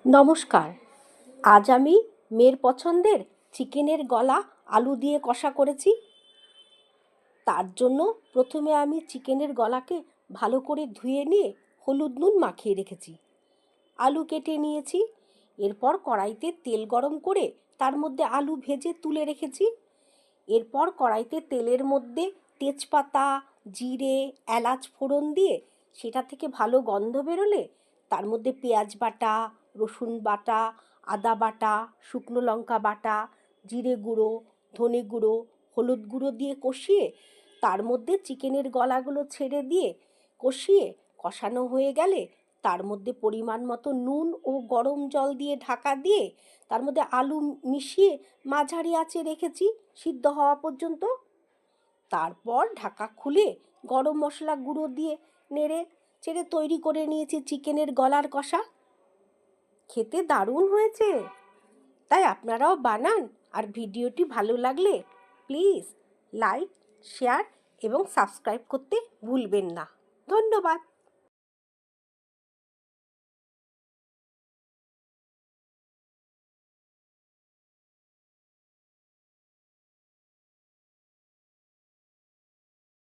নমস্কার। আজ আমি মেয়ের পছন্দের চিকেনের গলা আলু দিয়ে কষা করেছি। তার জন্য প্রথমে আমি চিকেনের গলাকে ভালো করে ধুয়ে নিয়ে হলুদ নুন মাখিয়ে রেখেছি। আলু কেটে নিয়েছি। এরপর কড়াইতে তেল গরম করে তার মধ্যে আলু ভেজে তুলে রেখেছি। এরপর কড়াইতে তেলের মধ্যে তেজপাতা, জিরে, এলাচ ফোড়ন দিয়ে সেটা থেকে ভালো গন্ধ বেরোলে তার মধ্যে পেঁয়াজ বাটা, রসুন বাটা, আদা বাটা, শুকনো লঙ্কা বাটা, জিরে গুঁড়ো, ধনে গুঁড়ো, হলুদ গুঁড়ো দিয়ে কষিয়ে তার মধ্যে চিকেনের গলাগুলো ছেড়ে দিয়ে কষিয়ে কষানো হয়ে গেলে তার মধ্যে পরিমাণ মতো নুন ও গরম জল দিয়ে ঢাকা দিয়ে তার মধ্যে আলু মিশিয়ে মাঝারি আঁচে রেখেছি সিদ্ধ হওয়া পর্যন্ত। তারপর ঢাকা খুলে গরম মশলা গুঁড়ো দিয়ে নেড়ে চেড়ে তৈরি করে নিয়েছি চিকেনের গলার কষা। খেতে দারুণ হয়েছে। তাই আপনারাও বানান, আর ভিডিওটি ভালো লাগলে প্লিজ লাইক, শেয়ার এবং সাবস্ক্রাইব করতে ভুলবেন না। ধন্যবাদ।